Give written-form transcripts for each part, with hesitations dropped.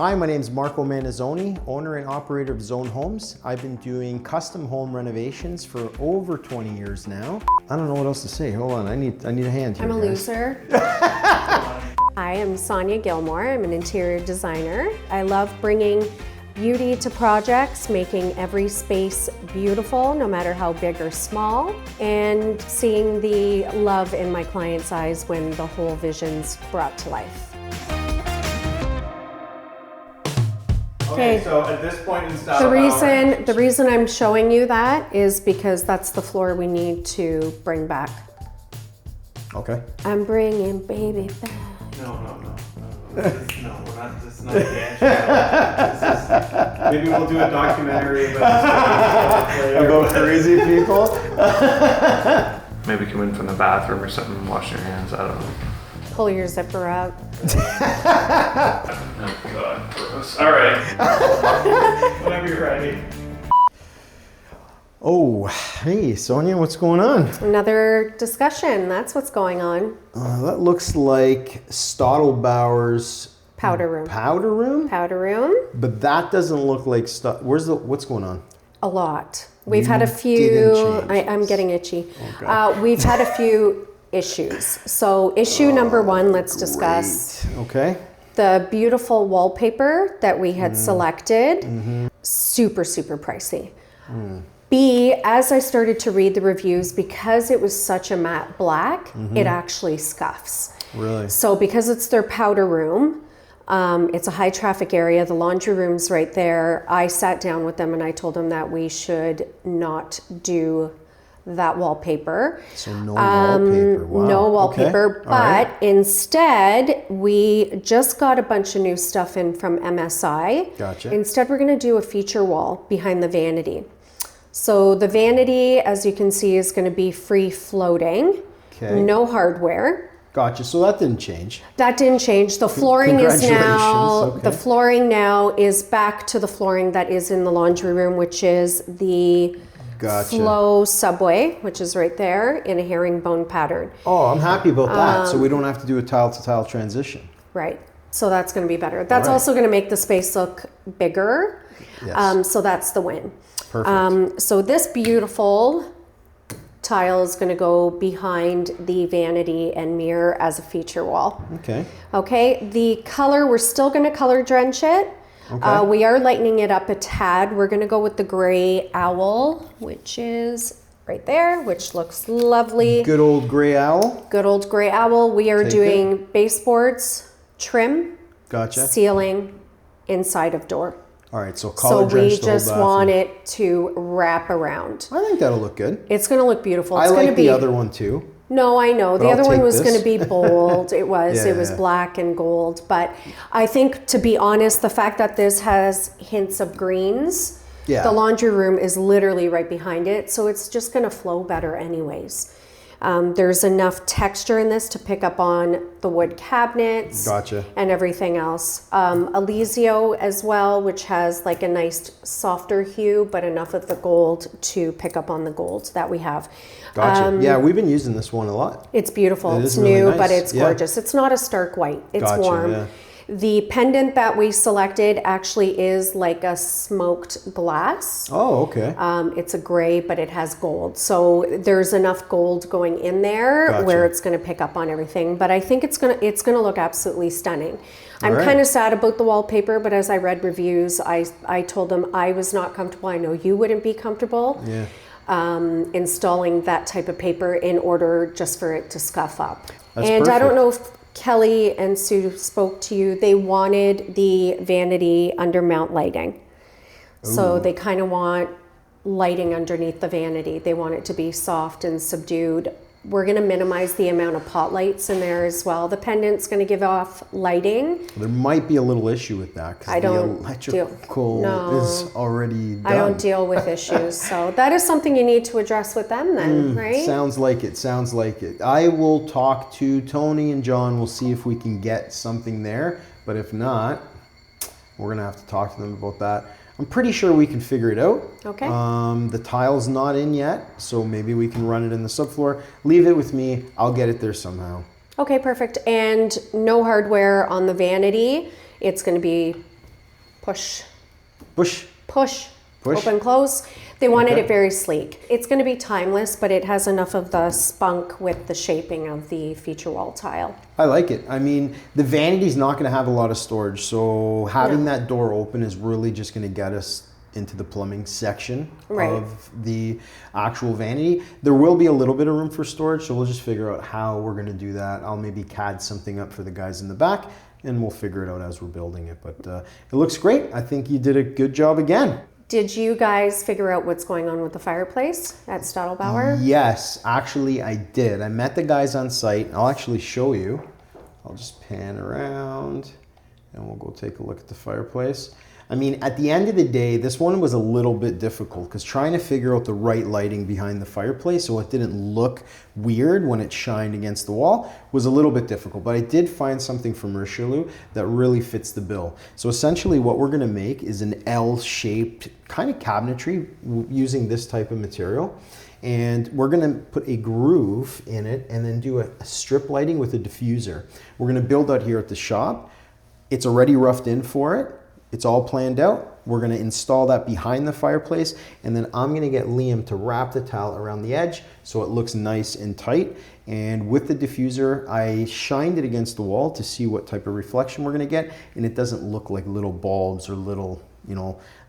Hi, my name is Marco Manazzoni, owner and operator of Zzone Homes. I've been doing custom home renovations for over 20 years now. I don't know what else to say. Hold on, I need a hand here. I'm a loser. Hi, I'm Sonia Gilmore. I'm an interior designer. I love bringing beauty to projects, making every space beautiful, no matter how big or small, and seeing the love in my clients' eyes when the whole vision's brought to life. Okay, so at this point in Stadelbauer, The reason I'm showing you that is because that's the floor we need to bring back. Okay. I'm bringing baby back. No, we're not. This is not the answer. Maybe we'll do a documentary About crazy people? Maybe come in from the bathroom or something and wash your hands. I don't know. Pull your zipper out. Oh God, gross. All right. Whenever you're ready. Oh, hey, Sonia, what's going on? Another discussion, that's what's going on. That looks like Stadelbauer's Powder room. powder room? Powder room, But that doesn't look like what's going on? a lot. We've You had a didn't few, change I'm this. getting itchy. Okay. We've had a few issues. So issue number one, let's discuss Great. Okay. the beautiful wallpaper that we had selected. Super, super pricey. B, as I started to read the reviews, because it was such a matte black, it actually scuffs. Really? So because it's their powder room, it's a high traffic area, the laundry room's right there. I sat down with them and I told them that we should not do that wallpaper. So no wallpaper. Wow. No wallpaper, Okay. All right. but instead we just got a bunch of new stuff in from MSI. Gotcha. Instead, we're gonna do a feature wall behind the vanity. So the vanity, as you can see, is gonna be free floating, Okay. no hardware. Gotcha. So that didn't change. That didn't change. The flooring is now, Congratulations. the flooring now is back to the flooring that is in the laundry room, which is the Gotcha. flow subway, which is right there in a herringbone pattern. Oh, I'm happy about that. So we don't have to do a tile-to-tile transition. Right. So that's going to be better. That's right. also going to make the space look bigger. Yes. So that's the win. Perfect. So this beautiful tile is going to go behind the vanity and mirror as a feature wall. Okay. Okay. The color, we're still going to color drench it. Okay. We are lightening it up a tad. We're going to go with the gray owl, which is right there, which looks lovely. Good old gray owl. Good old gray owl. We are Take doing baseboards, trim, Gotcha. ceiling, inside of door. All right. So color So drench we the whole just bathroom. want it to wrap around. I think that'll look good. It's going to look beautiful. I It's going like to be the other one too. No, I know. But The I'll other one take was this. going to be bold. It was. Yeah, It was yeah. black and gold. But I think, to be honest, the fact that this has hints of greens, Yeah. the laundry room is literally right behind it. So it's just going to flow better anyways. There's enough texture in this to pick up on the wood cabinets. Gotcha. And everything else. Elysium as well, which has like a nice softer hue, but enough of the gold to pick up on the gold that we have. Gotcha. Yeah, we've been using this one a lot. It's beautiful. It It's is really new, nice. but it's Yeah. gorgeous. It's not a stark white. It's Gotcha, warm. yeah. The pendant that we selected actually is like a smoked glass. Oh, okay. It's a gray, but it has gold. So there's enough gold going in there Gotcha. where it's going to pick up on everything. But I think it's gonna look absolutely stunning. I'm right. kind of sad about the wallpaper, but as I read reviews, I told them I was not comfortable. I know you wouldn't be comfortable. Yeah. Installing that type of paper in order just for it to scuff up. That's and I don't perfect. know if Kelly and Sue spoke to you. They wanted the vanity under mount lighting. So they kind of want lighting underneath the vanity. They want it to be soft and subdued. We're going to minimize the amount of pot lights in there as well. The pendant's going to give off lighting. There might be a little issue with that because I the don't electrical No. is already done. I don't deal with issues. So that is something you need to address with them then, right? Sounds like it. Sounds like it. I will talk to Tony and John. We'll see if we can get something there. But if not, we're going to have to talk to them about that. I'm pretty sure we can figure it out. Okay. The tile's not in yet, so maybe we can run it in the subfloor. Leave it with me. I'll get it there somehow. Okay, perfect. And no hardware on the vanity. It's going to be push, Push. push, Push. open, close. They wanted Okay. it very sleek. It's going to be timeless, but it has enough of the spunk with the shaping of the feature wall tile. I like it. I mean, the vanity's not going to have a lot of storage, so having No. that door open is really just going to get us into the plumbing section Right. of the actual vanity. There will be a little bit of room for storage, so we'll just figure out how we're going to do that. I'll maybe CAD something up for the guys in the back, and we'll figure it out as we're building it. But it looks great. I think you did a good job again. Did you guys figure out what's going on with the fireplace at Stadelbauer? Yes, actually I did. I met the guys on site. I'll actually show you. I'll just pan around and we'll go take a look at the fireplace. I mean, at the end of the day, this one was a little bit difficult because trying to figure out the right lighting behind the fireplace so it didn't look weird when it shined against the wall was a little bit difficult. But I did find something from Richelieu that really fits the bill. So essentially what we're going to make is an L-shaped kind of cabinetry using this type of material. And we're gonna put a groove in it and then do a strip lighting with a diffuser. We're gonna build out here at the shop. It's already roughed in for it. It's all planned out. We're gonna install that behind the fireplace, and then I'm gonna get Liam to wrap the towel around the edge so it looks nice and tight. And with the diffuser, I shined it against the wall to see what type of reflection we're gonna get, and it doesn't look like little bulbs or little,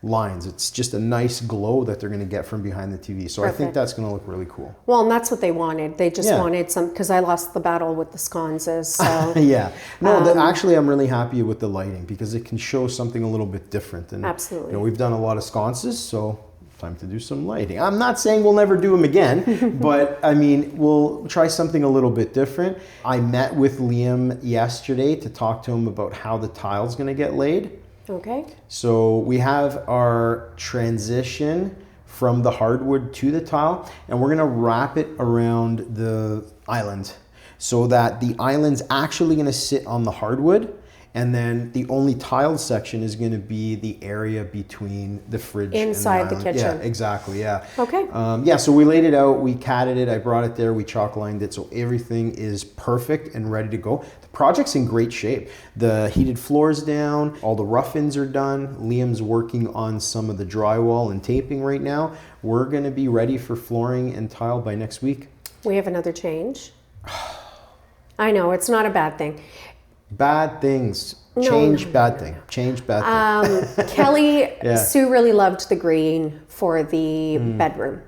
lines. It's just a nice glow that they're gonna get from behind the TV. So I think Perfect. that's gonna look really cool. Well, and that's what they wanted. They just Yeah. wanted some, because I lost the battle with the sconces. So Yeah. No, actually, I'm really happy with the lighting because it can show something a little bit different. And, Absolutely. we've done a lot of sconces, so time to do some lighting. I'm not saying we'll never do them again, but I mean, we'll try something a little bit different. I met with Liam yesterday to talk to him about how the tile's going to get laid. okay. So we have our transition from the hardwood to the tile, and we're gonna wrap it around the island so that the island's actually gonna sit on the hardwood, and then the only tiled section is gonna be the area between the fridge Inside and the island. kitchen. Yeah, exactly, yeah. Okay. Yeah, so we laid it out, we catted it, I brought it there, we chalk lined it, so everything is perfect and ready to go. The project's in great shape. The heated floor's down, all the rough-ins are done. Liam's working on some of the drywall and taping right now. We're gonna be ready for flooring and tile by next week. We have another change. I know, it's not a bad thing. Bad things. No, Change no, bad thing. Change bad thing. Kelly, Yeah. Sue really loved the green for the bedroom,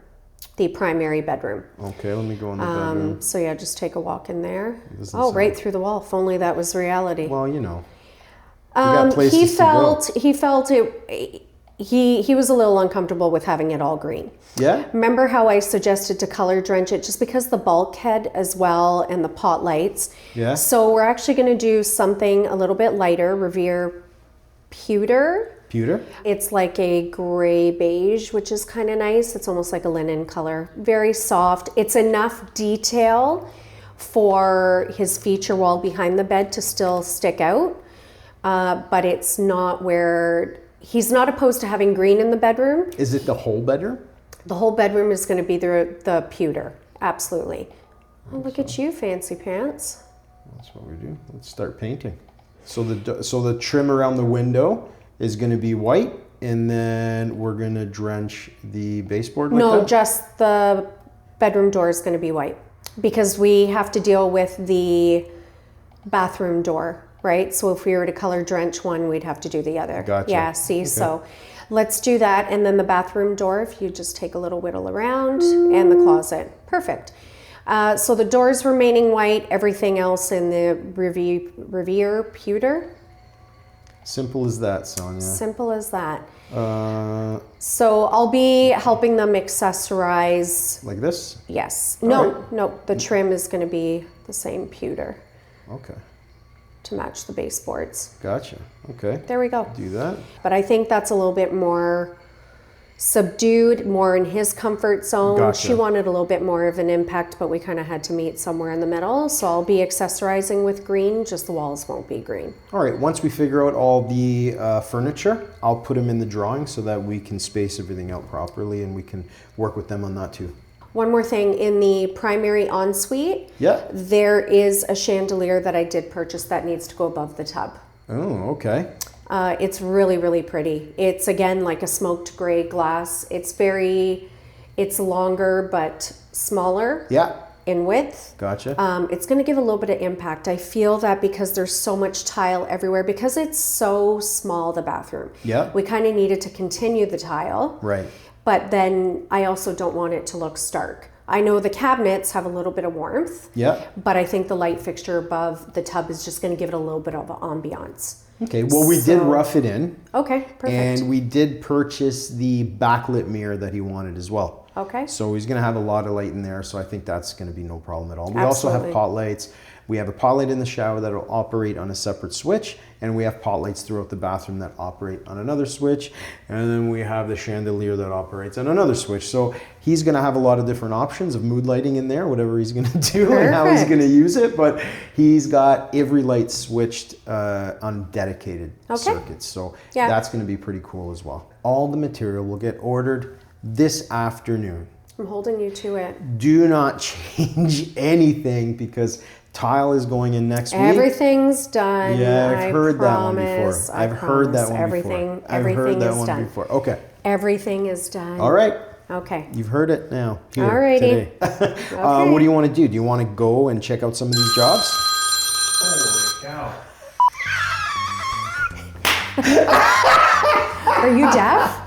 the primary bedroom. Okay, let me go in the bedroom. So yeah, just take a walk in there. Doesn't Oh, sound- right through the wall. If only that was reality. Well, we got places He to go. felt it. He was a little uncomfortable with having it all green. Yeah? Remember how I suggested to color drench it just because the bulkhead as well and the pot lights. Yeah. So we're actually going to do something a little bit lighter, Revere Pewter. Pewter? It's like a gray beige, which is kind of nice. It's almost like a linen color. Very soft. It's enough detail for his feature wall behind the bed to still stick out. But it's not where he's not opposed to having green in the bedroom. Is it the whole bedroom? The whole bedroom is going to be the pewter. Absolutely. Oh, look at you, fancy pants. That's what we do. Let's start painting. So the trim around the window is going to be white, and then we're going to drench the baseboard like No, that? just the bedroom door is going to be white because we have to deal with the bathroom door, right? So if we were to color drench one, we'd have to do the other. Gotcha. Yeah, see, Okay. so let's do that. And then the bathroom door, if you just take a little whittle around, and the closet. Perfect. So the doors remaining white, everything else in the Revere Pewter. Simple as that, Sonia. Simple as that. Uh, So I'll be helping them accessorize. like this? Yes. All No, right. no. The trim is going to be the same pewter Okay. to match the baseboards. Gotcha. Okay. There we go. Do that. But I think that's a little bit more subdued, more in his comfort zone. Gotcha. She wanted a little bit more of an impact, but we kind of had to meet somewhere in the middle. So I'll be accessorizing with green, just the walls won't be green. All right. Once we figure out all the furniture, I'll put them in the drawing so that we can space everything out properly, and we can work with them on that too. One more thing, in the primary ensuite, Yeah. there is a chandelier that I did purchase that needs to go above the tub. Oh, okay. It's really, really pretty. It's again like a smoked gray glass. It's longer but smaller Yeah. in width. Gotcha. It's going to give a little bit of impact. I feel that because there's so much tile everywhere, because it's so small, the bathroom. Yeah. We kind of needed to continue the tile. Right. But then I also don't want it to look stark. I know the cabinets have a little bit of warmth. Yeah. But I think the light fixture above the tub is just going to give it a little bit of ambiance. Okay. Well, we did rough it in. Okay, perfect. And we did purchase the backlit mirror that he wanted as well. Okay. So he's going to have a lot of light in there. So I think that's going to be no problem at all. We also have Absolutely. pot lights. We have a pot light in the shower that will operate on a separate switch. And we have pot lights throughout the bathroom that operate on another switch. And then we have the chandelier that operates on another switch. So he's going to have a lot of different options of mood lighting in there, whatever he's going to do and how he's Perfect. going to use it. But he's got every light switched on dedicated circuits. So Yeah. that's going to be pretty cool as well. All the material will get ordered this afternoon. I'm holding you to it. Do not change anything because tile is going in next week. Everything's done. Yeah, I've I heard promise, that one before. I've heard that one everything, before. Everything that is one done. before. Okay. Everything is done. All right. Okay. You've heard it now. Here, Alrighty. today. Okay. What do you want to do? Do you want to go and check out some of these jobs? Holy cow. Are you deaf?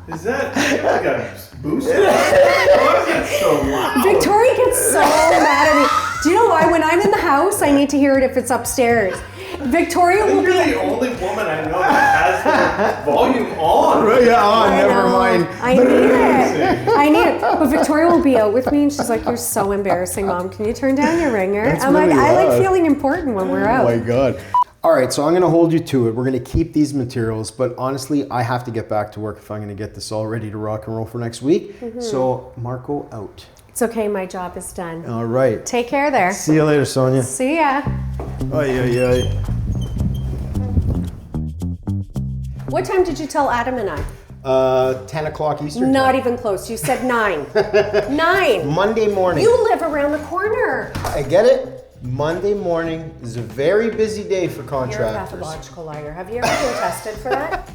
Is that like a boost? Why is it so loud? Victoria gets so mad at me. Do you know why? When I'm in the house, I need to hear it if it's upstairs. Victoria will You're be. the only woman I know that has the volume on. Yeah, I never know. mind. I need it. I need it. But Victoria will be out with me and she's like, "You're so embarrassing, Mom. Can you turn down your ringer?" That's I'm like, really I like loud. feeling important when we're Oh out. my God. All right, so I'm going to hold you to it. We're going to keep these materials, but honestly, I have to get back to work if I'm going to get this all ready to rock and roll for next week. So, Marco out. It's okay. My job is done. All right. Take care there. See you later, Sonia. See ya. Ay, ay, ay. What time did you tell Adam and I? 10 o'clock Eastern Not time. even close. You said 9. 9. Monday morning. You live around the corner. I get it. Monday morning is a very busy day for You're a contractors. pathological liar. Have you ever been tested for that?